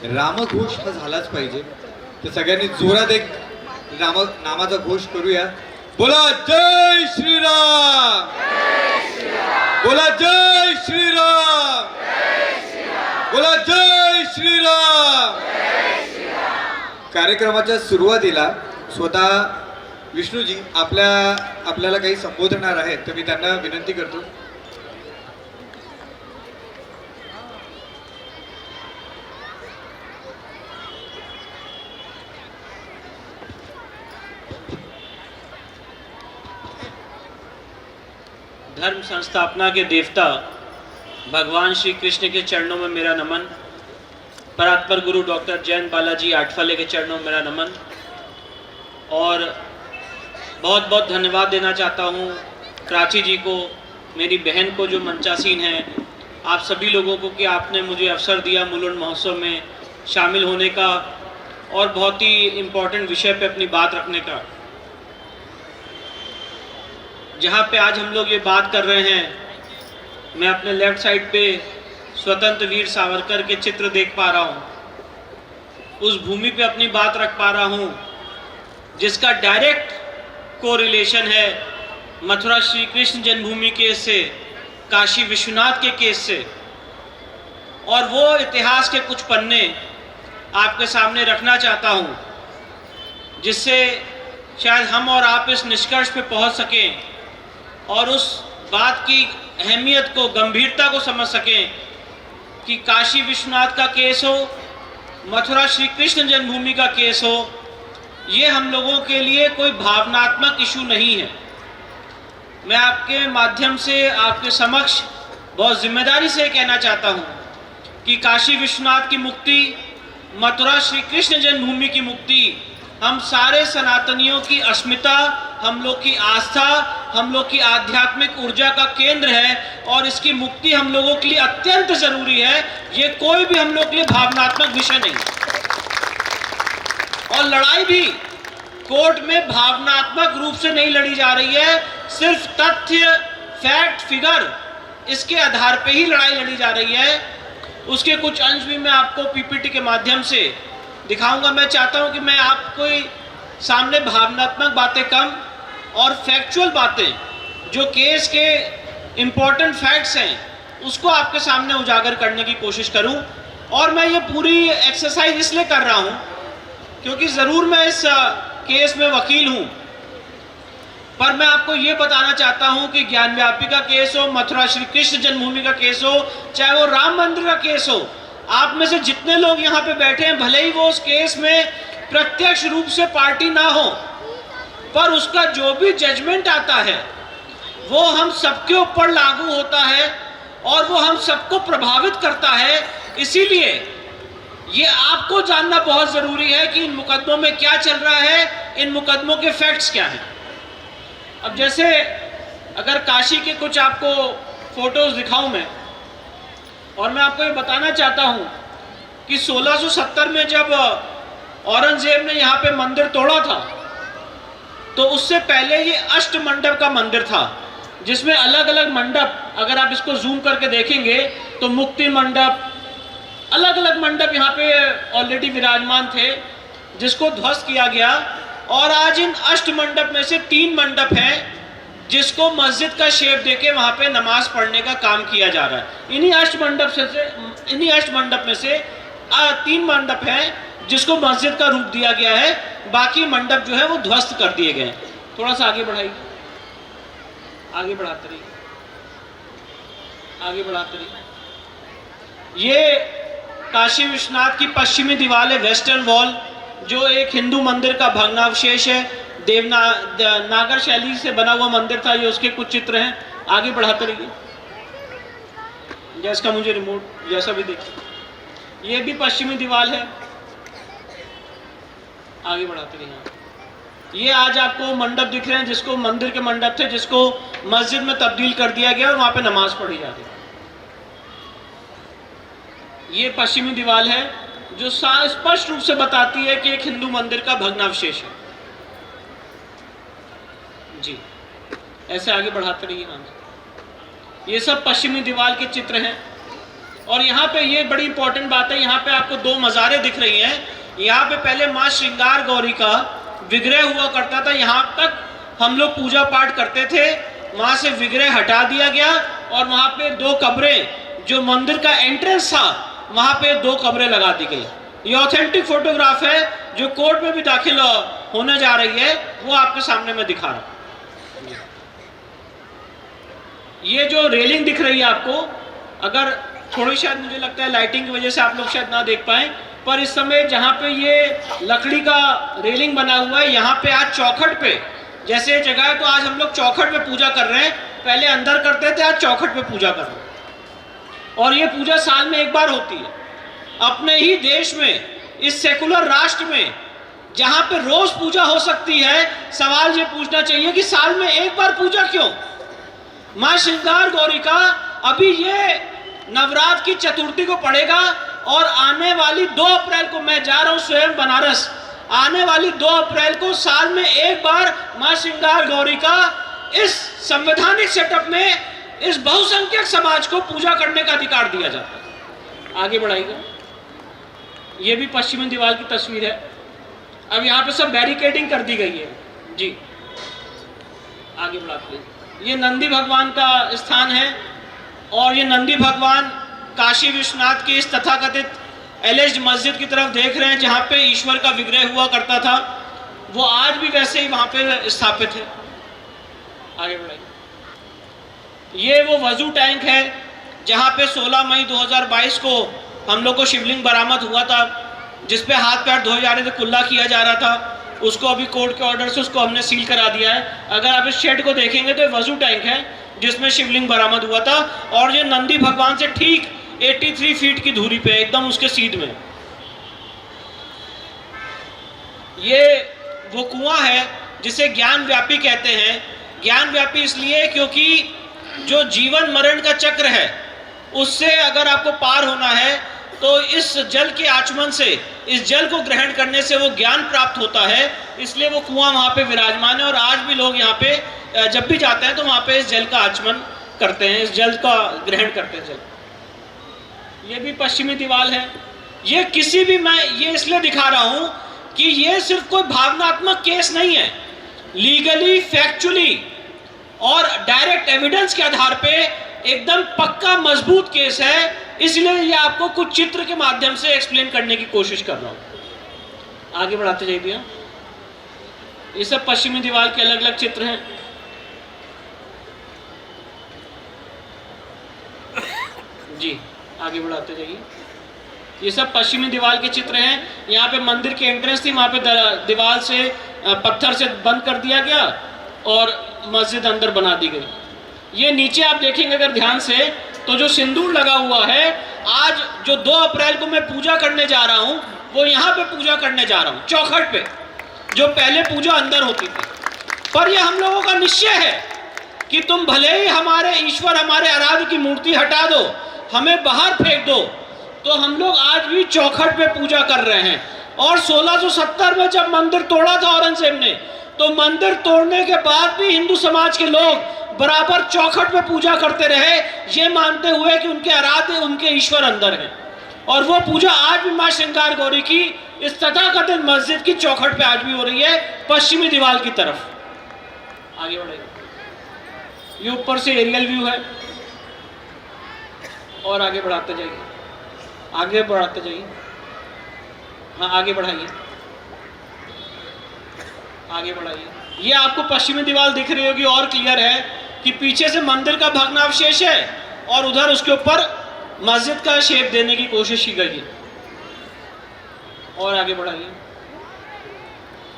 रामघोष हा झालाच पाहिजे, तर सगळ्यांनी जोरात एक नामाचा घोष करूया. बोला जय श्रीराम, बोला जय श्रीराम, बोला जय श्रीराम. कार्यक्रमाच्या सुरुवातीला स्वतः विष्णूजी आपल्याला काही संबोधणार आहेत, तर मी त्यांना विनंती करतो. धर्म संस्थापना के देवता भगवान श्री कृष्ण के चरणों में मेरा नमन. परात्पर गुरु डॉक्टर जयंत बालाजी आठवले के चरणों में मेरा नमन. और बहुत बहुत धन्यवाद देना चाहता हूँ प्राची जी को, मेरी बहन को जो मंचासीन हैं, आप सभी लोगों को कि आपने मुझे अवसर दिया मुलुंड महोत्सव में शामिल होने का और बहुत ही इम्पोर्टेंट विषय पे अपनी बात रखने का. जहाँ पे आज हम लोग ये बात कर रहे हैं, मैं अपने लेफ्ट साइड पे स्वतंत्र वीर सावरकर के चित्र देख पा रहा हूँ. उस भूमि पे अपनी बात रख पा रहा हूँ जिसका डायरेक्ट कोरिलेशन है मथुरा श्री कृष्ण जन्मभूमि केस से, काशी विश्वनाथ के केस से. और वो इतिहास के कुछ पन्ने आपके सामने रखना चाहता हूँ जिससे शायद हम और आप इस निष्कर्ष पे पहुँच सकें और उस बात की अहमियत को, गंभीरता को समझ सकें कि काशी विश्वनाथ का केस हो, मथुरा श्री कृष्ण जन्मभूमि का केस हो, ये हम लोगों के लिए कोई भावनात्मक इशू नहीं है. मैं आपके माध्यम से आपके समक्ष बहुत जिम्मेदारी से कहना चाहता हूँ कि काशी विश्वनाथ की मुक्ति, मथुरा श्री कृष्ण जन्मभूमि की मुक्ति हम सारे सनातनियों की अस्मिता, हम लोग की आस्था, हम लोग की आध्यात्मिक ऊर्जा का केंद्र है और इसकी मुक्ति हम लोगों के लिए अत्यंत जरूरी है. ये कोई भी हम लोग के लिए भावनात्मक विषय नहीं. और लड़ाई भी कोर्ट में भावनात्मक रूप से नहीं लड़ी जा रही है, सिर्फ तथ्य, फैक्ट, फिगर, इसके आधार पे ही लड़ाई लड़ी जा रही है. उसके कुछ अंश भी मैं आपको पीपीटी के माध्यम से दिखाऊंगा. मैं चाहता हूं कि मैं आपको सामने भावनात्मक बातें कम और फैक्चुअल बातें जो केस के इम्पोर्टेंट फैक्ट्स हैं उसको आपके सामने उजागर करने की कोशिश करूं. और मैं ये पूरी एक्सरसाइज इसलिए कर रहा हूं क्योंकि ज़रूर मैं इस केस में वकील हूं, पर मैं आपको ये बताना चाहता हूं कि ज्ञान व्यापी का केस हो, मथुरा श्री कृष्ण जन्मभूमि का केस हो, चाहे वो राम मंदिर का केस हो, आप में से जितने लोग यहाँ पे बैठे हैं, भले ही वो उस केस में प्रत्यक्ष रूप से पार्टी ना हो, पर उसका जो भी जजमेंट आता है वो हम सबके ऊपर लागू होता है और वो हम सबको प्रभावित करता है. इसीलिए ये आपको जानना बहुत ज़रूरी है कि इन मुकदमों में क्या चल रहा है, इन मुकदमों के फैक्ट्स क्या हैं. अब जैसे अगर काशी के कुछ आपको फोटोज़ दिखाऊं मैं, और मैं आपको ये बताना चाहता हूं कि 1670 में जब औरंगजेब ने यहाँ पे मंदिर तोड़ा था, तो उससे पहले ये अष्ट मंडप का मंदिर था जिसमें अलग अलग मंडप, अगर आप इसको जूम करके देखेंगे तो मुक्ति मंडप, अलग अलग मंडप यहाँ पे ऑलरेडी विराजमान थे जिसको ध्वस्त किया गया. और आज इन अष्ट मंडप में से 3 मंडप हैं जिसको मस्जिद का शेप देके वहाँ पे नमाज पढ़ने का काम किया जा रहा है. इन्हीं अष्ट मंडप में से 3 मंडप हैं जिसको मस्जिद का रूप दिया गया है, बाकी मंडप जो है वो ध्वस्त कर दिए गए. थोड़ा सा आगे बढ़ाइए, आगे बढ़ाते रहिए, आगे बढ़ाते रहिए. ये काशी विश्वनाथ की पश्चिमी दीवार है, वेस्टर्न वॉल, जो एक हिंदू मंदिर का भग्नावशेष है. नागर शैली से बना हुआ मंदिर था, ये उसके कुछ चित्र हैं. आगे बढ़ाते रहिए, जैसा मुझे रिमोट जैसा भी देखिए. ये भी पश्चिमी दीवार है, आगे बढ़ाते रहिए. ये आज आपको मंडप दिख रहे हैं जिसको मंदिर के मंडप थे, जिसको मस्जिद में तब्दील कर दिया गया और वहाँ पे नमाज पढ़ी जाती है. ये पश्चिमी दीवार है जो स्पष्ट रूप से बताती है कि एक हिंदू मंदिर का भग्नावशेष है. जी, ऐसे आगे बढ़ाते रहिए. ये सब पश्चिमी दीवार के चित्र हैं और यहाँ पे ये बड़ी इंपॉर्टेंट बात है, यहाँ पे आपको दो मज़ारें दिख रही हैं। यहाँ पे पहले माँ श्रृंगार गौरी का विग्रह हुआ करता था, यहाँ तक हम लोग पूजा पाठ करते थे। वहाँ से विग्रह हटा दिया गया और वहाँ पे दो कब्रें, जो मंदिर का एंट्रेंस था वहाँ पे दो कब्रें लगा दी गई। ये ऑथेंटिक फोटोग्राफ है जो कोर्ट में भी दाखिल होने जा रही है, वो आपके सामने मैं दिखा रहा हूँ। ये जो रेलिंग दिख रही है आपको, अगर थोड़ी शायद मुझे लगता है लाइटिंग की वजह से आप लोग शायद ना देख पाए, पर इस समय जहाँ पे ये लकड़ी का रेलिंग बना हुआ है, यहाँ पे आज चौखट पे, जैसे ये जगह है तो आज हम लोग चौखट पे पूजा कर रहे हैं, पहले अंदर करते थे, आज चौखट पे पूजा कर रहे हैं। और ये पूजा साल में एक बार होती है। अपने ही देश में, इस सेकुलर राष्ट्र में जहाँ पे रोज पूजा हो सकती है, सवाल ये पूछना चाहिए कि साल में एक बार पूजा क्यों? माँ श्रृंगार गौरी का अभी ये नवरात्र की चतुर्थी को पड़ेगा और आने वाली 2 अप्रैल को मैं जा रहा हूँ स्वयं बनारस। आने वाली 2 अप्रैल को साल में एक बार माँ श्रृंगार गौरी का इस संवैधानिक सेटअप में इस बहुसंख्यक समाज को पूजा करने का अधिकार दिया जाता है। आगे बढ़ाइएगा। ये भी पश्चिमी दीवार की तस्वीर है। अब यहाँ पे सब बैरिकेडिंग कर दी गई है जी। आगे बढ़ाते हैं। ये नंदी भगवान का स्थान है और ये नंदी भगवान काशी विश्वनाथ की इस तथाकथित एलिज्ड मस्जिद की तरफ देख रहे हैं, जहाँ पे ईश्वर का विग्रह हुआ करता था। वो आज भी वैसे ही वहाँ पे स्थापित है। आगे बढ़ाइए। ये वो वजू टैंक है जहाँ पे 16 मई 2022 को हम लोग को शिवलिंग बरामद हुआ था, जिस पे हाथ पैर धोए जा रहे थे, कुल्ला किया जा रहा था। उसको अभी कोर्ट के ऑर्डर से उसको हमने सील करा दिया है। अगर आप इस शेड को देखेंगे तो वजू टैंक है जिसमें शिवलिंग बरामद हुआ था और ये नंदी भगवान से ठीक 83 फीट की दूरी पे, एकदम उसके सीध में। ये वो कुआं है जिसे ज्ञान व्यापी कहते हैं। ज्ञान व्यापी इसलिए क्योंकि जो जीवन मरण का चक्र है उससे अगर आपको पार होना है तो इस जल के आचमन से, इस जल को ग्रहण करने से वो ज्ञान प्राप्त होता है। इसलिए वो कुआं वहाँ पे विराजमान है और आज भी लोग यहाँ पे जब भी जाते हैं तो वहाँ पे इस जल का आचमन करते हैं, इस जल का ग्रहण करते हैं जल। ये भी पश्चिमी दीवार है। ये किसी भी, मैं ये इसलिए दिखा रहा हूँ कि ये सिर्फ कोई भावनात्मक केस नहीं है, लीगली, फैक्चुअली और डायरेक्ट एविडेंस के आधार पे एकदम पक्का मजबूत केस है। इसलिए ये आपको कुछ चित्र के माध्यम से एक्सप्लेन करने की कोशिश कर रहा हूं। आगे बढ़ाते जाइए भैया। ये सब पश्चिमी दीवार के अलग अलग चित्र हैं। जी आगे बढ़ाते जाइए। ये सब पश्चिमी दीवार के चित्र हैं। यहाँ पे मंदिर की एंट्रेंस थी, वहाँ पे दीवार से पत्थर से बंद कर दिया गया और मस्जिद अंदर बना दी गई। ये नीचे आप देखेंगे अगर ध्यान से तो जो सिंदूर लगा हुआ है, आज जो 2 अप्रैल को मैं पूजा करने जा रहा हूँ वो यहाँ पे पूजा करने जा रहा हूँ, चौखट पे, जो पहले पूजा अंदर होती थी। पर यह हम लोगों का निश्चय है कि तुम भले ही हमारे ईश्वर, हमारे आराध्य की मूर्ति हटा दो, हमें बाहर फेंक दो, तो हम लोग आज भी चौखट पे पूजा कर रहे हैं। और 1670 में जब मंदिर तोड़ा था औरंगजेब ने, तो मंदिर तोड़ने के बाद भी हिंदू समाज के लोग बराबर चौखट पे पूजा करते रहे, ये मानते हुए कि उनके आराध्य, उनके ईश्वर अंदर हैं। और वो पूजा आज भी माँ श्रृंगार गौरी की इस तथाकथित मस्जिद की चौखट पे आज भी हो रही है, पश्चिमी दीवार की तरफ। आगे बढ़ेगा। ये ऊपर से एरियल व्यू है और आगे बढ़ाते जाइए, आगे बढ़ाते जाइए। हाँ आगे बढ़ाइए, आगे बढ़ाइए। ये आपको पश्चिमी दीवार दिख रही होगी और क्लियर है कि पीछे से मंदिर का भग्नावशेष है और उधर उसके ऊपर मस्जिद का शेप देने की कोशिश की गई है। और आगे बढ़ाइए।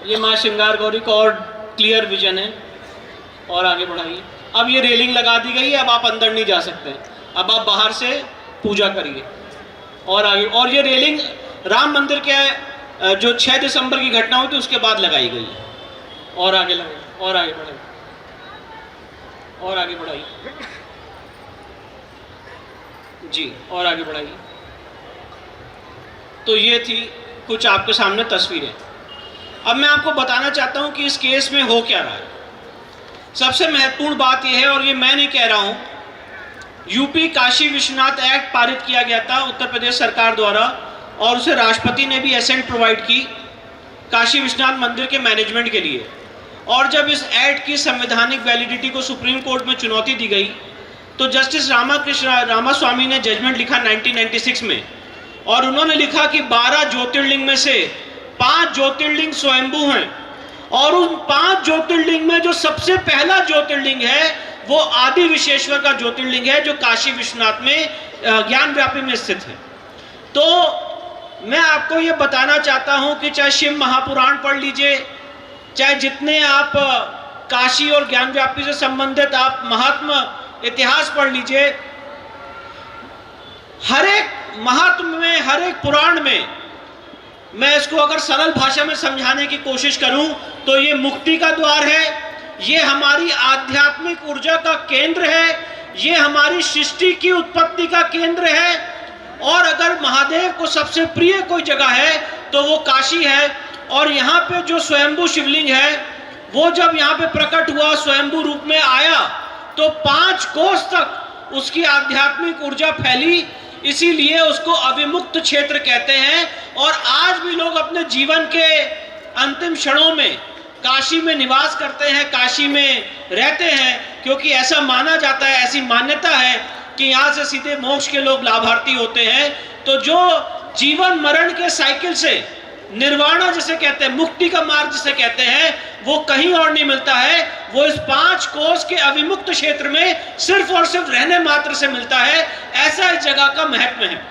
ये माँ श्रृंगार गौरी का और क्लियर विजन है। और आगे बढ़ाइए। अब ये रेलिंग लगा दी गई है, अब आप अंदर नहीं जा सकते, अब आप बाहर से पूजा करिए। और आगे, और ये रेलिंग राम मंदिर के जो 6 दिसंबर की घटना हुई थी उसके बाद लगाई गई है। और आगे लगाइए, और आगे बढ़ाइए, और आगे बढ़ाइए जी, और आगे बढ़ाइए। तो ये थी कुछ आपके सामने तस्वीरें। अब मैं आपको बताना चाहता हूं कि इस केस में हो क्या रहा है। सबसे महत्वपूर्ण बात यह है, और ये मैं नहीं कह रहा हूं, यूपी काशी विश्वनाथ एक्ट पारित किया गया था उत्तर प्रदेश सरकार द्वारा, और उसे राष्ट्रपति ने भी एसेंट प्रोवाइड की काशी विश्वनाथ मंदिर के मैनेजमेंट के लिए। और जब इस एक्ट की संवैधानिक वैलिडिटी को सुप्रीम कोर्ट में चुनौती दी गई तो जस्टिस रामास्वामी ने जजमेंट लिखा 1996 में, और उन्होंने लिखा कि 12 ज्योतिर्लिंग में से 5 ज्योतिर्लिंग स्वयंभू हैं, और उन 5 ज्योतिर्लिंग में जो सबसे पहला ज्योतिर्लिंग है वो आदि विश्वेश्वर का ज्योतिर्लिंग है, जो काशी विश्वनाथ में ज्ञान व्यापी में स्थित है। तो मैं आपको ये बताना चाहता हूं कि चाहे शिव महापुराण पढ़ लीजिए, चाहे जितने आप काशी और ज्ञान व्यापी से संबंधित आप महात्मा इतिहास पढ़ लीजिए, हर एक महात्मा में, हर एक पुराण में, मैं इसको अगर सरल भाषा में समझाने की कोशिश करूं तो ये मुक्ति का द्वार है, ये हमारी आध्यात्मिक ऊर्जा का केंद्र है, ये हमारी सृष्टि की उत्पत्ति का केंद्र है। और अगर महादेव को सबसे प्रिय कोई जगह है तो वो काशी है। और यहाँ पे जो स्वयंभू शिवलिंग है वो जब यहाँ पे प्रकट हुआ, स्वयंभू रूप में आया, तो 5 कोस तक उसकी आध्यात्मिक ऊर्जा फैली, इसीलिए उसको अविमुक्त क्षेत्र कहते हैं। और आज भी लोग अपने जीवन के अंतिम क्षणों में काशी में निवास करते हैं, काशी में रहते हैं, क्योंकि ऐसा माना जाता है, ऐसी मान्यता है कि यहाँ से सीधे मोक्ष के लोग लाभार्थी होते हैं। तो जो जीवन मरण के साइकिल से निर्वाणा जिसे कहते हैं, मुक्ति का मार्ग जिसे कहते हैं, वो कहीं और नहीं मिलता है, वो इस 5 कोस के अविमुक्त क्षेत्र में सिर्फ और सिर्फ रहने मात्र से मिलता है। ऐसा इस जगह का महत्व है।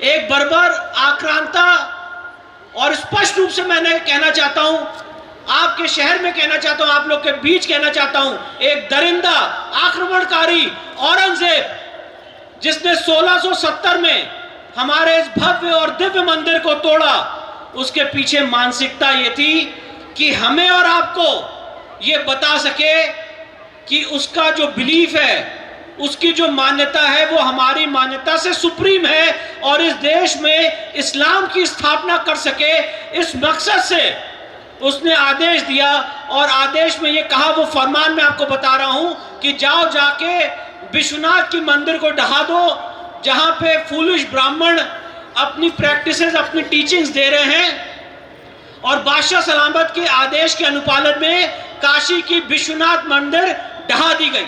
एक बर्बर आक्रांता, और स्पष्ट रूप से मैंने कहना चाहता हूं, आपके शहर में कहना चाहता हूं, आप लोग के बीच कहना चाहता हूं, एक दरिंदा आक्रमणकारी औरंगजेब जिसने 1670 में हमारे इस भव्य और दिव्य मंदिर को तोड़ा, उसके पीछे मानसिकता ये थी कि हमें और आपको ये बता सके कि उसका जो बिलीफ है, उसकी जो मान्यता है वो हमारी मान्यता से सुप्रीम है, और इस देश में इस्लाम की स्थापना कर सके। इस मकसद से उसने आदेश दिया, और आदेश में ये कहा, वो फरमान में आपको बता रहा हूं कि जाओ जाके विश्वनाथ की मंदिर को ढहा दो, जहां पे फूलिश ब्राह्मण अपनी प्रैक्टिसेस, अपनी टीचिंग्स दे रहे हैं। और बादशाह सलामत के आदेश के अनुपालन में काशी की विश्वनाथ मंदिर ढहा दी गई।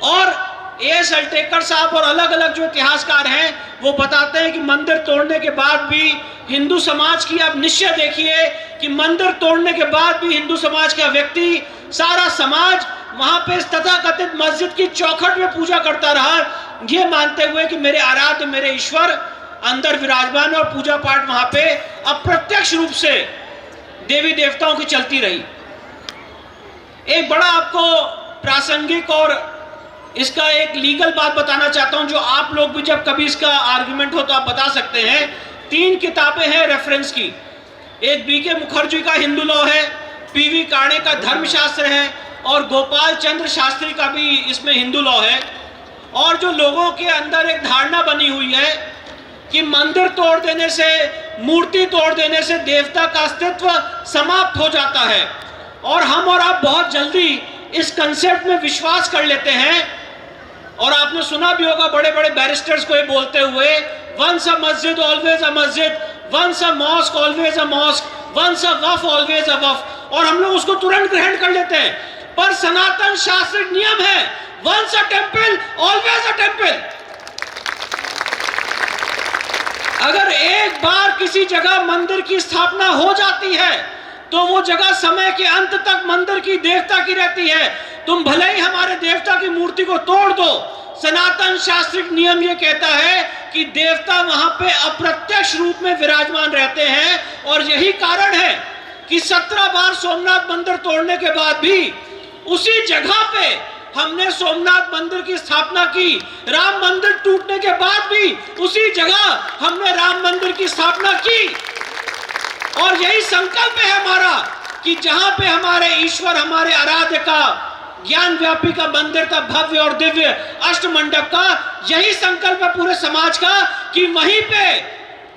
और एस अल्टेकर साहब और अलग अलग जो इतिहासकार हैं वो बताते हैं कि मंदिर तोड़ने के बाद भी हिंदू समाज की, आप निश्चय देखिए कि मंदिर तोड़ने के बाद भी हिंदू समाज का व्यक्ति, सारा समाज वहां पे तथाकथित मस्जिद की चौखट में पूजा करता रहा, ये मानते हुए कि मेरे आराध्य, मेरे ईश्वर अंदर विराजमान, और पूजा पाठ वहां पे अप्रत्यक्ष रूप से देवी देवताओं की चलती रही। एक बड़ा आपको प्रासंगिक और इसका एक लीगल बात बताना चाहता हूं, जो आप लोग भी जब कभी इसका आर्गुमेंट हो तो आप बता सकते हैं। 3 किताबें हैं रेफरेंस की। एक बीके मुखर्जी का हिंदू लॉ है, पीवी काणे का धर्मशास्त्र है, और गोपाल चंद्र शास्त्री का भी इसमें हिंदू लॉ है। और जो लोगों के अंदर एक धारणा बनी हुई है कि मंदिर तोड़ देने से, मूर्ति तोड़ देने से देवता का अस्तित्व समाप्त हो जाता है, और हम और आप बहुत जल्दी इस कंसेप्ट में विश्वास कर लेते हैं। और आपने सुना भी होगा बड़े बड़े बैरिस्टर्स को ये बोलते हुए, वंस अ मस्जिद always a masjid, once a mosque always a mosque, once a waqf always a waqf. और हम लोग उसको तुरंत ग्रहण कर लेते हैं, पर सनातन शास्त्रिक नियम है, once a temple always a temple. अगर एक बार किसी जगह मंदिर की स्थापना हो जाती है तो वो जगह समय के अंत तक मंदिर की, देवता की रहती है। तुम भले ही हमारे देवता की मूर्ति को तोड़ दो, सनातन शास्त्रिक नियम ये कहता है कि देवता वहां पे अप्रत्यक्ष रूप में विराजमान रहते हैं। और यही कारण है कि 17 बार सोमनाथ मंदिर तोड़ने के बाद भी उसी जगह पे हमने सोमनाथ मंदिर की स्थापना की। राम मंदिर टूटने के बाद भी उसी जगह हमने राम मंदिर की स्थापना की। और यही संकल्प है हमारा कि जहां पे हमारे ईश्वर, हमारे आराध्य का, ज्ञान व्यापी का मंदिर था, भव्य और दिव्य अष्टमंडप का, यही संकल्प है पूरे समाज का कि वहीं पे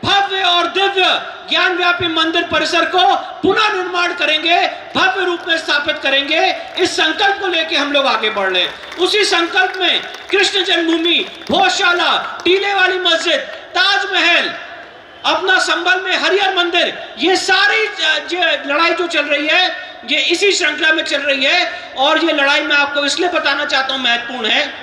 भव्य और दिव्य ज्ञानव्यापी मंदिर परिसर को पुनः निर्माण करेंगे, भव्य रूप में स्थापित करेंगे। इस संकल्प को लेकर हम लोग आगे बढ़ रहे हैं। उसी संकल्प में कृष्ण जन्मभूमि, भोजशाला, टीले वाली मस्जिद, ताजमहल, अपना संभल में हरिहर मंदिर, ये सारी लड़ाई जो चल रही है ये इसी श्रृंखला में चल रही है। और ये लड़ाई मैं आपको इसलिए बताना चाहता हूं महत्वपूर्ण है,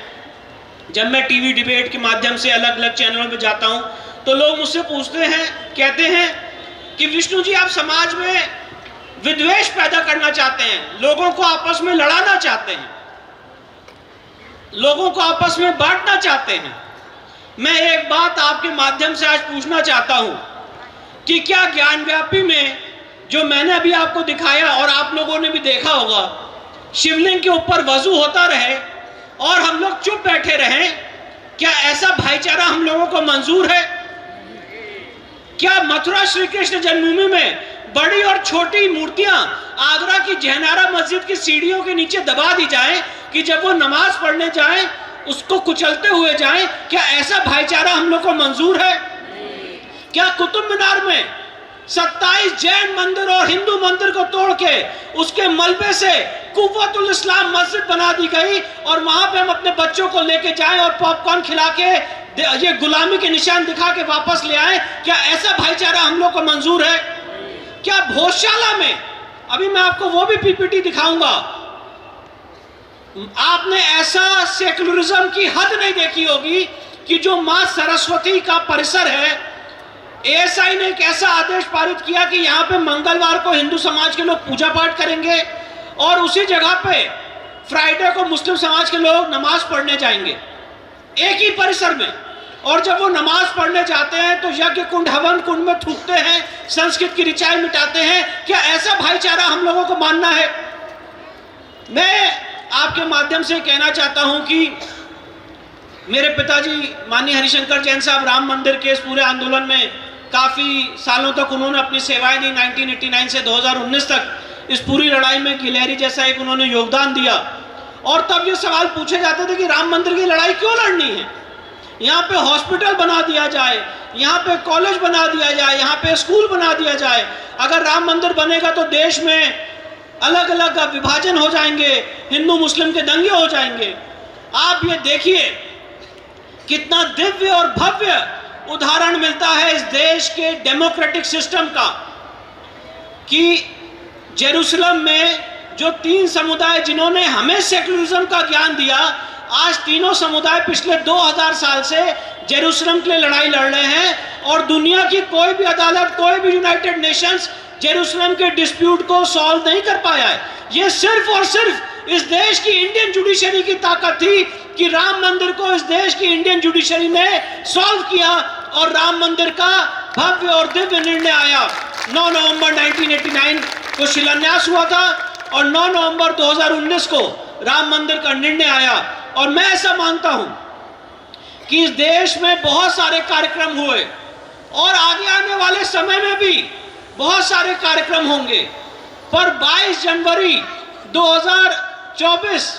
जब मैं टीवी डिबेट के माध्यम से अलग अलग चैनलों पे जाता हूं तो लोग मुझसे पूछते हैं, कहते हैं कि विष्णु जी आप समाज में विद्वेष पैदा करना चाहते हैं, लोगों को आपस में लड़ाना चाहते हैं, लोगों को आपस में बांटना चाहते हैं। मैं एक बात आपके माध्यम से आज पूछना चाहता हूं कि क्या ज्ञानव्यापी में जो मैंने अभी आपको दिखाया और आप लोगों ने भी देखा होगा, शिवलिंग के ऊपर वजू होता रहे और हम लोग चुप बैठे रहें, क्या ऐसा भाईचारा हम लोगों को मंजूर है? क्या मथुरा श्री कृष्ण जन्मभूमि में बड़ी और छोटी मूर्तियां आगरा की जहनारा मस्जिद की सीढ़ियों के नीचे दबा दी जाएं कि जब वो नमाज पढ़ने जाएं उसको कुचलते हुए जाएं? क्या ऐसा भाईचारा हम लोग को मंजूर है? क्या कुतुब मीनार में 27 जैन मंदिर और हिंदू मंदिर को तोड़ के उसके मलबे से कुव्वतुल इस्लाम मस्जिद बना दी गई और वहां पे हम अपने बच्चों को लेके जाएं और पॉपकॉर्न खिला के ये गुलामी के निशान दिखा के वापस ले आए? क्या ऐसा भाईचारा हम लोग को मंजूर है? क्या भोजशाला में, अभी मैं आपको वो भी पीपीटी दिखाऊंगा, आपने ऐसा सेकुलरिज्म की हद नहीं देखी होगी कि जो मां सरस्वती का परिसर है, एएसआई ने एक ऐसा आदेश पारित किया कि यहां पे मंगलवार को हिंदू समाज के लोग पूजा पाठ करेंगे और उसी जगह पे फ्राइडे को मुस्लिम समाज के लोग नमाज पढ़ने जाएंगे एक ही परिसर में। और जब वो नमाज पढ़ने जाते हैं तो यज्ञ कुंड, हवन कुंड में थूकते हैं, संस्कृत की रिचाई मिटाते हैं। क्या ऐसा भाईचारा हम लोगों को मानना है? मैं आपके माध्यम से कहना चाहता हूं कि मेरे पिताजी माननीय हरिशंकर जैन साहब राम मंदिर के इस पूरे आंदोलन में काफ़ी सालों तक उन्होंने अपनी सेवाएं दी। 1989 से 2019 तक इस पूरी लड़ाई में गिलहरी जैसा एक उन्होंने योगदान दिया। और तब ये सवाल पूछे जाते थे कि राम मंदिर की लड़ाई क्यों लड़नी है? यहाँ पे हॉस्पिटल बना दिया जाए, यहाँ पे कॉलेज बना दिया जाए, यहाँ पे स्कूल बना दिया जाए। अगर राम मंदिर बनेगा तो देश में अलग अलग विभाजन हो जाएंगे, हिंदू मुस्लिम के दंगे हो जाएंगे। आप ये देखिए कितना दिव्य और भव्य उदाहरण मिलता है इस देश के डेमोक्रेटिक सिस्टम का कि जेरूसलम में जो 3 समुदाय जिन्होंने हमें सेकुलरिज्म का ज्ञान दिया, आज तीनों समुदाय पिछले 2000 साल से जेरूसलम के लिए लड़ाई लड़ रहे हैं और दुनिया की कोई भी अदालत, कोई भी यूनाइटेड नेशंस जेरूसलम के डिस्प्यूट को सॉल्व नहीं कर पाया है। ये सिर्फ और सिर्फ इस देश की इंडियन जुडिशरी की ताकत थी कि राम मंदिर को इस देश की इंडियन जुडिशरी ने सॉल्व किया और राम मंदिर का भव्य और दिव्य निर्णय आया। 9 नवंबर 1989 को शिलान्यास हुआ था और 9 नवंबर 2019 को राम मंदिर का निर्णय आया। और मैं ऐसा मानता हूं कि इस देश में बहुत सारे कार्यक्रम हुए और आगे आने वाले समय में भी बहुत सारे कार्यक्रम होंगे, पर 22 जनवरी 2024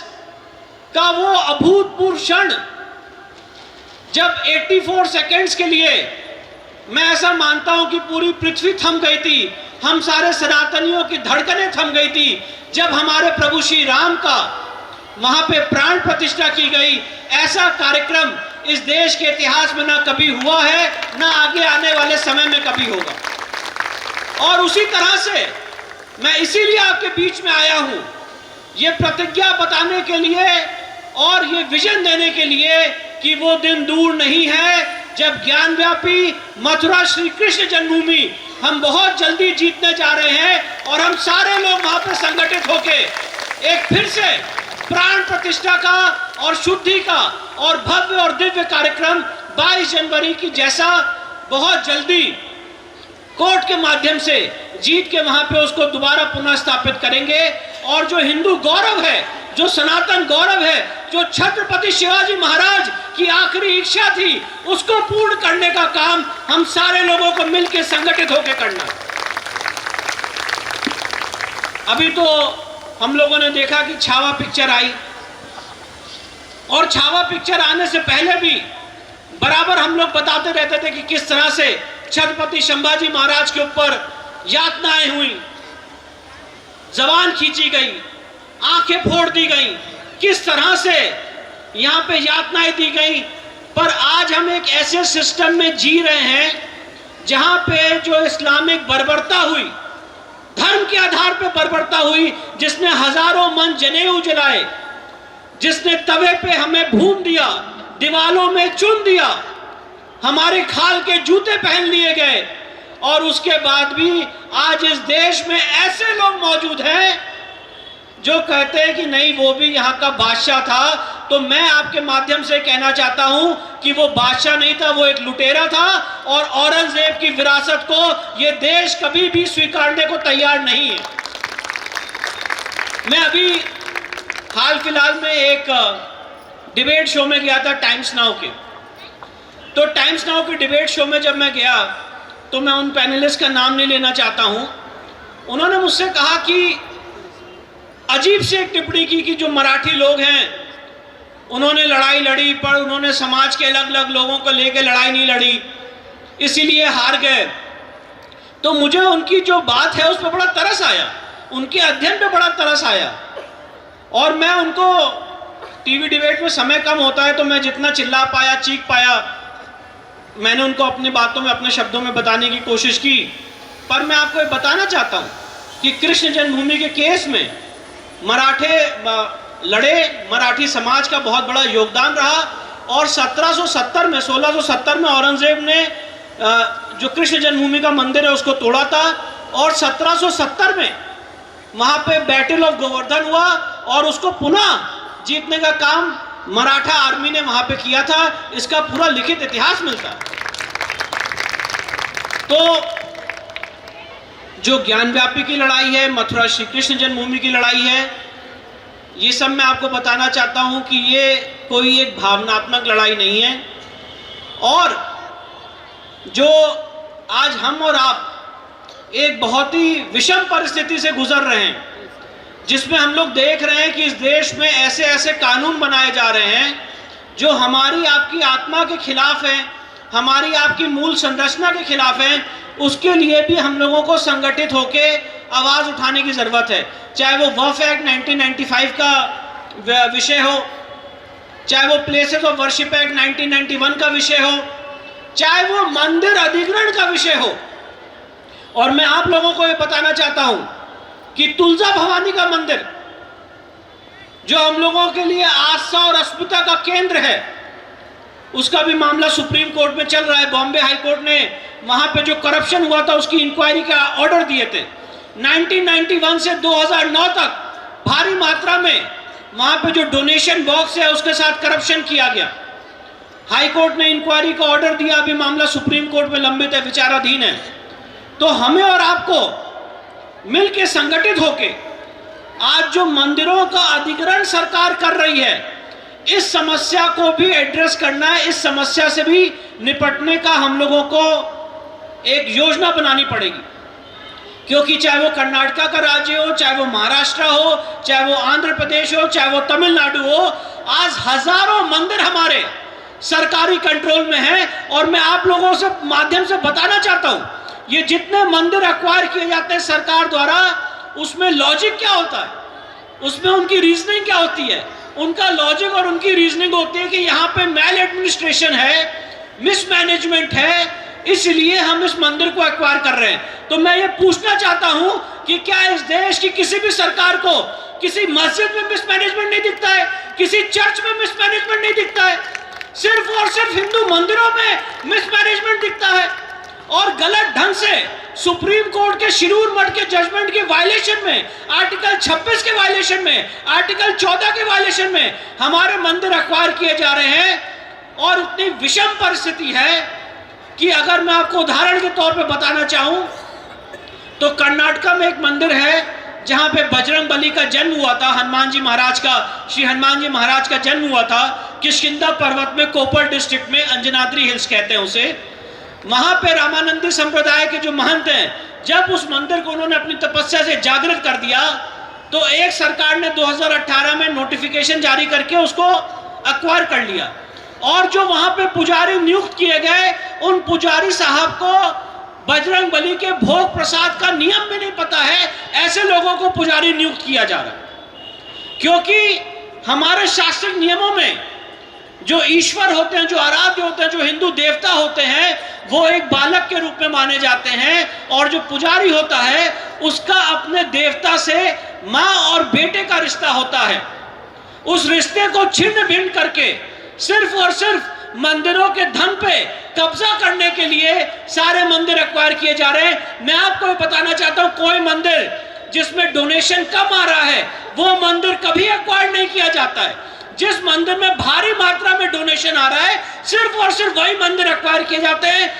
का वो अभूतपूर्व क्षण जब 84 सेकेंड्स के लिए मैं ऐसा मानता हूं कि पूरी पृथ्वी थम गई थी, हम सारे सनातनियों की धड़कनें थम गई थी, जब हमारे प्रभु श्री राम का वहां पे प्राण प्रतिष्ठा की गई। ऐसा कार्यक्रम इस देश के इतिहास में ना कभी हुआ है, ना आगे आने वाले समय में कभी होगा। और उसी तरह से मैं इसीलिए आपके बीच में आया हूं, ये प्रतिज्ञा बताने के लिए और ये विजन देने के लिए कि वो दिन दूर नहीं है जब ज्ञानव्यापी मथुरा श्री कृष्ण जन्मभूमि हम बहुत जल्दी जीतने जा रहे हैं और हम सारे लोग वहां पर संगठित होके एक फिर से प्राण प्रतिष्ठा का और शुद्धि का और भव्य और दिव्य कार्यक्रम 22 जनवरी की जैसा बहुत जल्दी कोर्ट के माध्यम से जीत के वहां पे उसको दोबारा पुनः स्थापित करेंगे। और जो हिंदू गौरव है, जो सनातन गौरव है, जो छत्रपति शिवाजी महाराज की आखिरी इच्छा थी, उसको पूर्ण करने का काम हम सारे लोगों को मिलकर संगठित होकर करना। अभी तो हम लोगों ने देखा कि छावा पिक्चर आई और छावा पिक्चर आने से पहले भी बराबर हम लोग बताते रहते थे कि किस तरह से छत्रपति संभाजी महाराज के ऊपर यातनाएं हुई, जबान खींची गई, आंखें फोड़ दी गई, किस तरह से यहाँ पे यातनाएं दी गई। पर आज हम एक ऐसे सिस्टम में जी रहे हैं जहाँ पे जो इस्लामिक बर्बरता हुई, धर्म के आधार पे बर्बरता हुई, जिसने हजारों मन जनेऊ जलाए, जिसने तवे पे हमें भून दिया, दीवालों में चुन दिया, हमारे खाल के जूते पहन लिए गए, और उसके बाद भी आज इस देश में ऐसे लोग मौजूद हैं जो कहते हैं कि नहीं वो भी यहाँ का बादशाह था। तो मैं आपके माध्यम से कहना चाहता हूं कि वो बादशाह नहीं था, वो एक लुटेरा था, और औरंगजेब की विरासत को ये देश कभी भी स्वीकारने को तैयार नहीं है। मैं अभी हाल फिलहाल में एक डिबेट शो में गया था, टाइम्स नाउ के। तो टाइम्स नाउ के डिबेट शो में जब मैं गया तो मैं उन पैनलिस्ट का नाम नहीं लेना चाहता हूं, उन्होंने मुझसे कहा कि अजीब से एक टिप्पणी की कि जो मराठी लोग हैं उन्होंने लड़ाई लड़ी, पर उन्होंने समाज के अलग अलग लोगों को लेकर लड़ाई नहीं लड़ी, इसीलिए हार गए। तो मुझे उनकी जो बात है उस पर बड़ा तरस आया, उनके अध्ययन पे बड़ा तरस आया। और मैं उनको, टीवी डिबेट में समय कम होता है तो मैं जितना चिल्ला पाया, चीख पाया, मैंने उनको अपनी बातों में, अपने शब्दों में बताने की कोशिश की। पर मैं आपको ये बताना चाहता हूँ कि कृष्ण जन्मभूमि के केस में मराठे लड़े, मराठी समाज का बहुत बड़ा योगदान रहा, और 1670 में औरंगजेब ने जो कृष्ण जन्मभूमि का मंदिर है उसको तोड़ा था, और 1770 में वहाँ पे बैटल ऑफ गोवर्धन हुआ और उसको पुनः जीतने का काम मराठा आर्मी ने वहाँ पे किया था। इसका पूरा लिखित इतिहास मिलता है। तो जो ज्ञानव्यापी की लड़ाई है, मथुरा श्री कृष्ण जन्मभूमि की लड़ाई है, ये सब मैं आपको बताना चाहता हूं कि ये कोई एक भावनात्मक लड़ाई नहीं है। और जो आज हम और आप एक बहुत ही विषम परिस्थिति से गुजर रहे हैं, जिसमें हम लोग देख रहे हैं कि इस देश में ऐसे ऐसे कानून बनाए जा रहे हैं जो हमारी आपकी आत्मा के खिलाफ हैं, हमारी आपकी मूल संरचना के खिलाफ हैं, उसके लिए भी हम लोगों को संगठित होके आवाज उठाने की जरूरत है। चाहे वो वक्फ एक्ट 1995 का विषय हो, चाहे वो प्लेसेस ऑफ वर्शिप एक्ट 1991 का विषय हो, चाहे वो मंदिर अधिग्रहण का विषय हो। और मैं आप लोगों को ये बताना चाहता हूं कि तुलजा भवानी का मंदिर, जो हम लोगों के लिए आस्था और अस्मिता का केंद्र है, उसका भी मामला सुप्रीम कोर्ट में चल रहा है। बॉम्बे हाई कोर्ट ने वहां पे जो करप्शन हुआ था उसकी इंक्वायरी का ऑर्डर दिए थे। 1991 से 2009 तक भारी मात्रा में वहां पे जो डोनेशन बॉक्स है उसके साथ करप्शन किया गया। हाई कोर्ट ने इंक्वायरी का ऑर्डर दिया, अभी मामला सुप्रीम कोर्ट में लंबित है, विचाराधीन है। तो हमें और आपको मिलकर संगठित होके आज जो मंदिरों का अधिग्रहण सरकार कर रही है, इस समस्या को भी एड्रेस करना है। इस समस्या से भी निपटने का हम लोगों को एक योजना बनानी पड़ेगी, क्योंकि चाहे वो कर्नाटका का राज्य हो, चाहे वो महाराष्ट्र हो, चाहे वो आंध्र प्रदेश हो, चाहे वो तमिलनाडु हो, आज हजारों मंदिर हमारे सरकारी कंट्रोल में हैं। और मैं आप लोगों से माध्यम से बताना चाहता हूं, ये जितने मंदिर एक्वायर किए जाते हैं सरकार द्वारा, उसमें लॉजिक क्या होता है, उसमें उनकी रीजनिंग क्या होती है। उनका लॉजिक और उनकी रीजनिंग होती है कि यहाँ पे मैल एडमिनिस्ट्रेशन है, मिसमैनेजमेंट है, इसलिए हम इस मंदिर को एक्वायर कर रहे हैं। तो मैं ये पूछना चाहता हूं कि क्या इस देश की किसी भी सरकार को किसी मस्जिद में मिसमैनेजमेंट नहीं दिखता है, किसी चर्च में मिसमैनेजमेंट नहीं दिखता है, सिर्फ और सिर्फ हिंदू मंदिरों में मिसमैनेजमेंट दिखता है। और गलत ढंग से सुप्रीम कोर्ट के शिरूर मठ के जजमेंट के वायलेशन में, आर्टिकल 26 के वायलेशन में, आर्टिकल 14 के वायलेशन में हमारे मंदिर एक्वायर किए जा रहे हैं। और इतनी विषम परिस्थिति है कि अगर मैं आपको उदाहरण के तौर पे बताना चाहूं तो कर्नाटका में एक मंदिर है जहां पे बजरंग बली का जन्म हुआ था, हनुमान जी महाराज का, श्री हनुमान जी महाराज का जन्म हुआ था किष्किंधा पर्वत में, कोपर डिस्ट्रिक्ट में, अंजनाद्री हिल्स कहते हैं उसे। वहां पे रामानंदी संप्रदाय के जो महंत हैं, जब उस मंदिर को उन्होंने अपनी तपस्या से जागृत कर दिया तो एक सरकार ने 2018 में नोटिफिकेशन जारी करके उसको एक्वायर कर लिया। और जो वहां पे पुजारी नियुक्त किए गए उन पुजारी साहब को बजरंग बली के भोग प्रसाद का नियम भी नहीं पता है, ऐसे लोगों को पुजारी नियुक्त किया जा रहा है। क्योंकि हमारे शास्त्रीय नियमों में जो ईश्वर होते हैं, जो आराध्य होते हैं, जो हिंदू देवता होते हैं, वो एक बालक के रूप में माने जाते हैं, और जो पुजारी होता है उसका अपने देवता से माँ और बेटे का रिश्ता होता है। उस रिश्ते को छिन्न भिन्न करके सिर्फ और सिर्फ मंदिरों के धन पे कब्जा करने के लिए सारे मंदिर एक्वायर किए जा रहे हैं। मैं आपको बताना चाहता हूं, कोई मंदिर जिसमें डोनेशन कम आ रहा है वो मंदिर कभी एक्वायर नहीं किया जाता है। जिस मंदिर में भारी मात्रा में डोनेशन आ रहा है सिर्फ और सिर्फ वही मंदिर एक्वायर किए जाते हैं।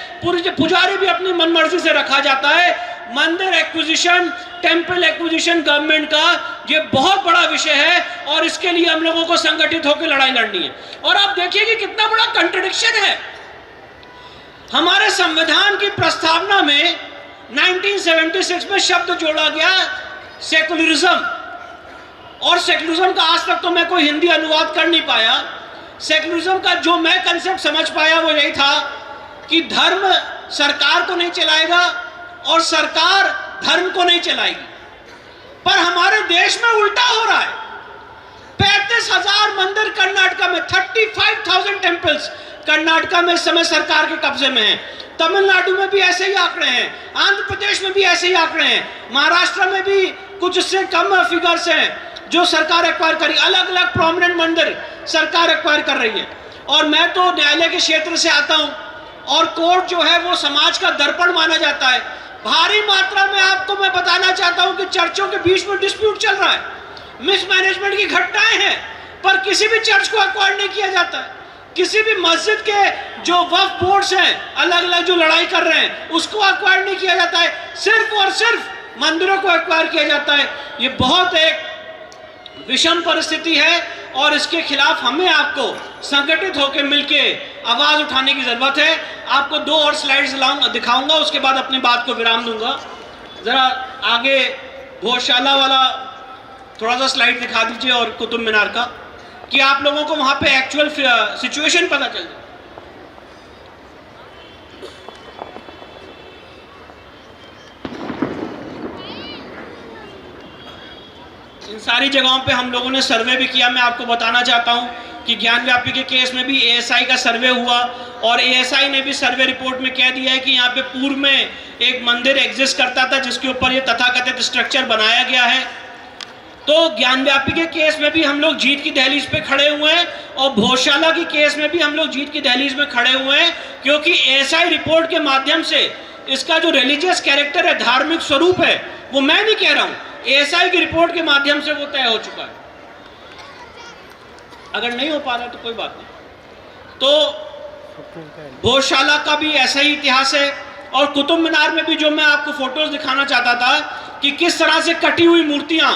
पुजारी भी अपनी मनमर्जी से रखा जाता है। मंदिर एक्विजिशन, टेंपल एक्विजिशन गवर्नमेंट का ये बहुत बड़ा विषय है, और इसके लिए हम लोगों को संगठित होकर लड़ाई लड़नी है। और आप देखिए कि कितना बड़ा कंट्रडिक्शन है। हमारे संविधान की प्रस्तावना में 1976 में शब्द जोड़ा गया सेकुलरिज्म, और सेकुलरिज्म का आज तक तो मैं कोई हिंदी अनुवाद कर नहीं पाया। सेकुलरिज्म का जो मैं कंसेप्ट समझ पाया वो यही था कि धर्म सरकार को नहीं चलाएगा और सरकार धर्म को नहीं चलाएगी। पर हमारे देश में उल्टा हो रहा है। 35,000 मंदिर कर्नाटका में, 35,000 टेम्पल्स कर्नाटका में इस समय सरकार के कब्जे में है। तमिलनाडु में भी ऐसे ही आंकड़े हैं, आंध्र प्रदेश में भी ऐसे ही आंकड़े हैं, महाराष्ट्र में भी कुछ इससे कम फिगर्स हैं जो सरकार एक्वायर करी। अलग अलग प्रोमिनेंट मंदिर सरकार एक्वायर कर रही है। और मैं तो न्यायालय के क्षेत्र से आता हूं, और कोर्ट जो है वो समाज का दर्पण माना जाता है। भारी मात्रा में आपको मैं बताना चाहता हूं कि चर्चों के बीच में डिस्प्यूट चल रहा है, मिसमैनेजमेंट की घटनाएं हैं, पर किसी भी चर्च को एक्वायर नहीं किया जाता है। किसी भी मस्जिद के जो वक्फ बोर्ड्स हैं अलग अलग जो लड़ाई कर रहे हैं उसको एक्वायर नहीं किया जाता है, सिर्फ और सिर्फ मंदिरों को एक्वायर किया जाता है। ये बहुत एक विषम परिस्थिति है, और इसके खिलाफ हमें आपको संगठित होकर मिलके आवाज उठाने की जरूरत है। आपको 2 और स्लाइड्स दिखाऊंगा, उसके बाद अपनी बात को विराम दूंगा। जरा आगे भोजशाला वाला थोड़ा सा स्लाइड दिखा दीजिए, और कुतुब मीनार का, कि आप लोगों को वहां पे एक्चुअल सिचुएशन पता चल जाए। इन सारी जगहों पे हम लोगों ने सर्वे भी किया। मैं आपको बताना चाहता हूं कि ज्ञानव्यापी के केस में भी एएसआई का सर्वे हुआ, और एएसआई ने भी सर्वे रिपोर्ट में कह दिया है कि यहाँ पे पूर्व में एक मंदिर एग्जिस्ट करता था जिसके ऊपर ये तथाकथित स्ट्रक्चर बनाया गया है। तो ज्ञानव्यापी के केस में भी हम लोग जीत की दहलीज पे खड़े हुए हैं, और भोजशाला की केस में भी हम लोग जीत की दहलीज में खड़े हुए हैं, क्योंकि एएसआई रिपोर्ट के माध्यम से इसका जो रिलीजियस कैरेक्टर है, धार्मिक स्वरूप है, वो मैं नहीं कह रहा हूं, एएसआई की रिपोर्ट के माध्यम से वो तय हो चुका है। अगर नहीं हो पा रहा तो कोई बात नहीं। तो भोजशाला का भी ऐसा ही इतिहास है, और कुतुब मीनार में भी जो मैं आपको फोटोज दिखाना चाहता था कि किस तरह से कटी हुई मूर्तियां,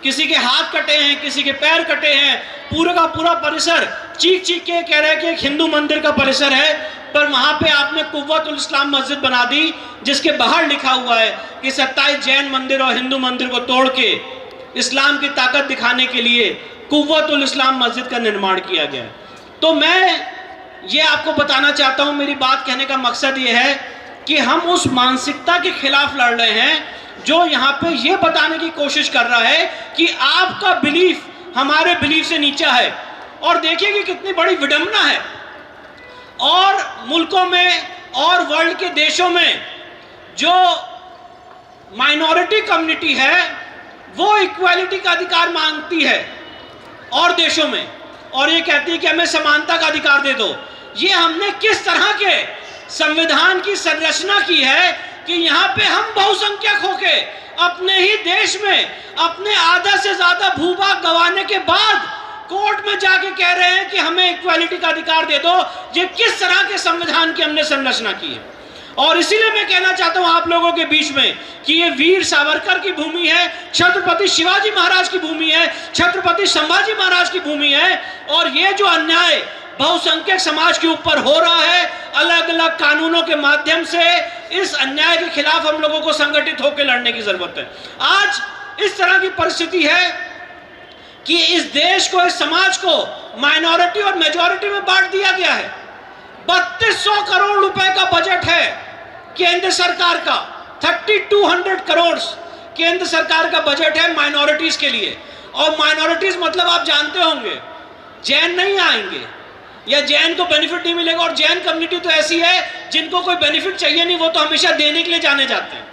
किसी के हाथ कटे हैं, किसी के पैर कटे हैं, पूरा का पूरा परिसर चीख चीख के कह रहे हैं कि एक हिंदू मंदिर का परिसर है, पर वहां पे आपने कुव्वतुल इस्लाम मस्जिद बना दी, जिसके बाहर लिखा हुआ है कि 27 जैन मंदिर और हिंदू मंदिर को तोड़ के इस्लाम की ताकत दिखाने के लिए कुव्वतुल इस्लाम मस्जिद का निर्माण किया गया है। तो मैं ये आपको बताना चाहता हूं, मेरी बात कहने का मकसद ये है कि हम उस मानसिकता के खिलाफ लड़ रहे हैं जो यहाँ पे ये बताने की कोशिश कर रहा है कि आपका बिलीफ हमारे बिलीफ से नीचा है। और देखिए कि कितनी बड़ी विडंबना है, और मुल्कों में और वर्ल्ड के देशों में जो माइनॉरिटी कम्युनिटी है वो इक्वालिटी का अधिकार मांगती है और देशों में, और ये कहती है कि हमें समानता का अधिकार दे दो। ये हमने किस तरह के संविधान की संरचना की है कि यहाँ पे हम बहुसंख्यक होके अपने ही देश में अपने आधा से ज्यादा भूभाग गंवाने के बाद कोर्ट में जाके कह रहे हैं कि हमें इक्वालिटी का अधिकार दे दो। ये किस तरह के संविधान की हमने संरचना की है। और इसीलिए मैं कहना चाहता हूं आप लोगों के बीच में कि ये वीर सावरकर की भूमि है, छत्रपति शिवाजी महाराज की भूमि है, छत्रपति संभाजी महाराज की भूमि है, और ये जो अन्याय बहुसंख्यक समाज के ऊपर हो रहा है, अलग अलग कानूनों के माध्यम से इस अन्याय के खिलाफ हम लोगों को संगठित होकर लड़ने की जरूरत है। आज इस तरह की परिस्थिति है कि इस देश को, इस समाज को माइनॉरिटी और मेजॉरिटी में बांट दिया गया है। 3200 करोड़ रुपए का बजट है केंद्र सरकार का। 3200 करोड़ केंद्र सरकार का बजट है माइनॉरिटीज के लिए। और माइनॉरिटीज मतलब आप जानते होंगे, जैन नहीं आएंगे या जैन को बेनिफिट नहीं मिलेगा। और जैन कम्युनिटी तो ऐसी है जिनको कोई बेनिफिट चाहिए नहीं, वो तो हमेशा देने के लिए जाने जाते हैं।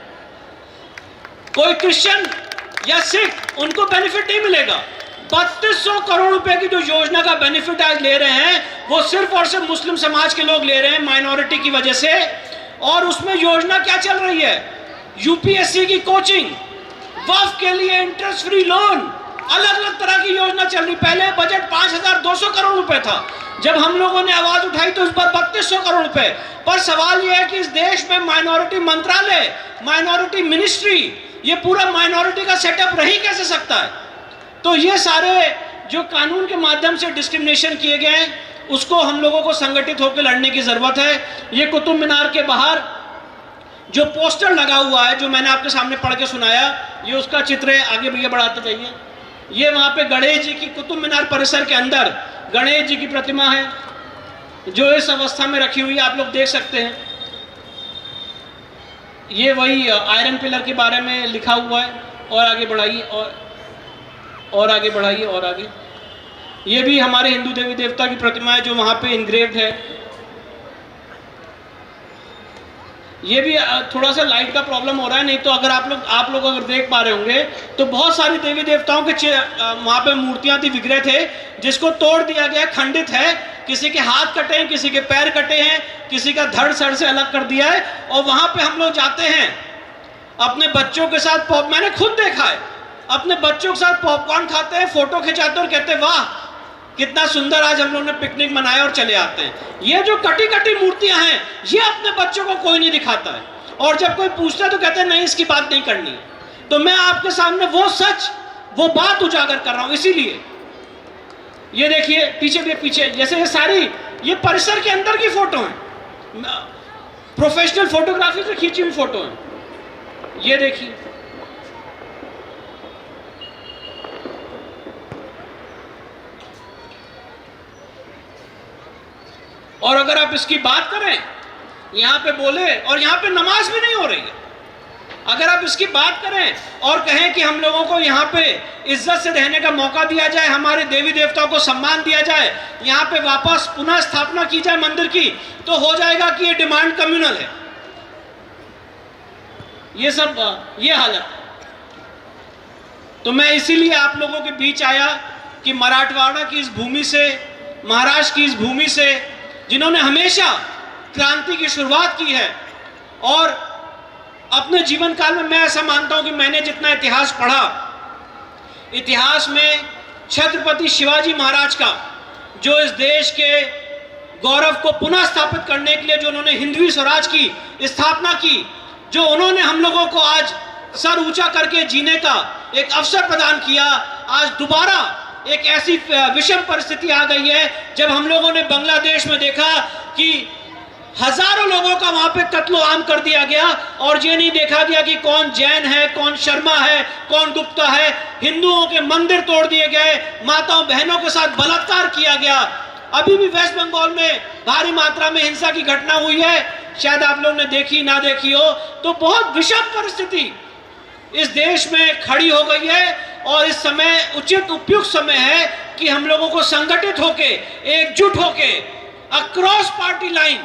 कोई क्रिश्चियन या सिख, उनको बेनिफिट नहीं मिलेगा। 3200 करोड़ रुपए की जो योजना का बेनिफिट आज ले रहे हैं, वो सिर्फ और सिर्फ मुस्लिम समाज के लोग ले रहे हैं माइनॉरिटी की वजह से। और उसमें योजना क्या चल रही है? यूपीएससी की कोचिंग, वक्फ के लिए इंटरेस्ट फ्री लोन, अलग अलग तरह की योजना चल रही। पहले बजट 5200 करोड़ रुपए था, जब हम लोगों ने आवाज उठाई तो इस पर 3200 करोड़ रुपए। पर सवाल यह है कि इस देश में माइनॉरिटी मंत्रालय, माइनॉरिटी मिनिस्ट्री, ये पूरा माइनॉरिटी का सेटअप रही कैसे सकता है? तो ये सारे जो कानून के माध्यम से डिस्क्रिमिनेशन किए गए हैं, उसको हम लोगों को संगठित होकर लड़ने की जरूरत है। ये कुतुब मीनार के बाहर जो पोस्टर लगा हुआ है, जो मैंने आपके सामने पढ़ के सुनाया, ये उसका चित्र है। आगे भैया बढ़ाते जाइए। ये वहां पे गणेश जी की, कुतुब मीनार परिसर के अंदर गणेश जी की प्रतिमा है, जो इस अवस्था में रखी हुई है, आप लोग देख सकते हैं। ये वही आयरन पिलर के बारे में लिखा हुआ है। और आगे बढ़ाइए, और आगे बढ़ाइए, और आगे। ये भी हमारे हिंदू देवी देवता की प्रतिमा है, जो वहां पे इंग्रेव्ड है। ये भी थोड़ा सा लाइट का प्रॉब्लम हो रहा है, नहीं तो अगर आप लोग अगर देख पा रहे होंगे तो बहुत सारी देवी देवताओं के वहां पे मूर्तियां थी, विग्रह थे, जिसको तोड़ दिया गया, खंडित है। किसी के हाथ कटे हैं, किसी के पैर कटे हैं, किसी का धड़ सर से अलग कर दिया है। और वहां पे हम लोग जाते हैं अपने बच्चों के साथ, मैंने खुद देखा है, अपने बच्चों के साथ पॉपकॉर्न खाते हैं, फोटो खिंचाते हैं और कहते हैं वाह कितना सुंदर आज हम लोग ने पिकनिक मनाया, और चले आते हैं। ये जो कटी कटी मूर्तियां हैं, ये अपने बच्चों को कोई नहीं दिखाता है। और जब कोई पूछता है तो कहते हैं नहीं, इसकी बात नहीं करनी है। तो मैं आपके सामने वो सच, वो बात उजागर कर रहा हूं। इसीलिए ये देखिए पीछे जैसे ये सारी, ये परिसर के अंदर की फोटो है, प्रोफेशनल फोटोग्राफी से खींची हुई फोटो है। ये देखिए, और अगर आप इसकी बात करें, यहां पे बोले, और यहां पे नमाज भी नहीं हो रही है, अगर आप इसकी बात करें और कहें कि हम लोगों को यहाँ पे इज्जत से रहने का मौका दिया जाए, हमारे देवी देवताओं को सम्मान दिया जाए, यहाँ पे वापस पुनः स्थापना की जाए मंदिर की, तो हो जाएगा कि ये डिमांड कम्युनल है। ये सब ये हालत। तो मैं इसीलिए आप लोगों के बीच आया कि मराठवाड़ा की इस भूमि से, महाराष्ट्र की इस भूमि से, जिन्होंने हमेशा क्रांति की शुरुआत की है, और अपने जीवन काल में मैं ऐसा मानता हूं कि मैंने जितना इतिहास पढ़ा, इतिहास में छत्रपति शिवाजी महाराज का, जो इस देश के गौरव को पुनः स्थापित करने के लिए जो उन्होंने हिंदवी स्वराज की स्थापना की, जो उन्होंने हम लोगों को आज सर ऊंचा करके जीने का एक अवसर प्रदान किया, आज दोबारा एक ऐसी विषम परिस्थिति आ गई है जब हम लोगों ने बांग्लादेश में देखा कि हजारों लोगों का वहां पे कत्लो आम कर दिया गया, और ये नहीं देखा गया कि कौन जैन है, कौन शर्मा है, कौन गुप्ता है। हिंदुओं के मंदिर तोड़ दिए गए, माताओं बहनों के साथ बलात्कार किया गया। अभी भी वेस्ट बंगाल में भारी मात्रा में हिंसा की घटना हुई है, शायद आप लोग ने देखी ना देखी हो। तो बहुत विषम परिस्थिति इस देश में खड़ी हो गई है, और इस समय उचित उपयुक्त समय है कि हम लोगों को संगठित होके, एकजुट होके, अक्रॉस पार्टी लाइन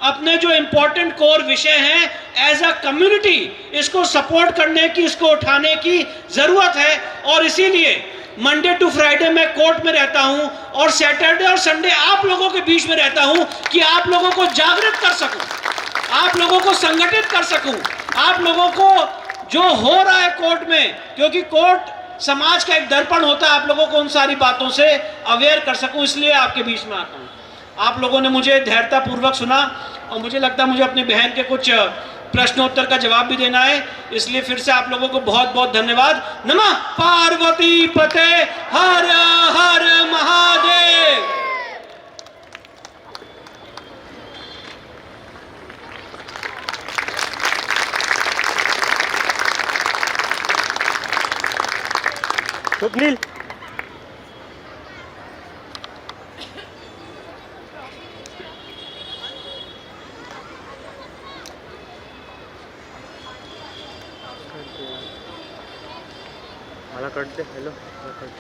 अपने जो इंपॉर्टेंट कोर विषय हैं एज अ कम्युनिटी, इसको सपोर्ट करने की, इसको उठाने की जरूरत है। और इसीलिए मंडे टू फ्राइडे मैं कोर्ट में रहता हूं, और सैटरडे और संडे आप लोगों के बीच में रहता हूं कि आप लोगों को जागृत कर सकूं, आप लोगों को संगठित कर सकूं, आप लोगों को जो हो रहा है कोर्ट में, क्योंकि कोर्ट समाज का एक दर्पण होता है, आप लोगों को उन सारी बातों से अवेयर कर सकूं, इसलिए आपके बीच में आता हूं। आप लोगों ने मुझे धैर्यतापूर्वक सुना, और मुझे लगता है मुझे अपनी बहन के कुछ प्रश्नोत्तर का जवाब भी देना है, इसलिए फिर से आप लोगों को बहुत बहुत धन्यवाद। नमः पार्वती पते, हर हर महादेव। स्वप्निल, मला कट दे हॅलो मला कट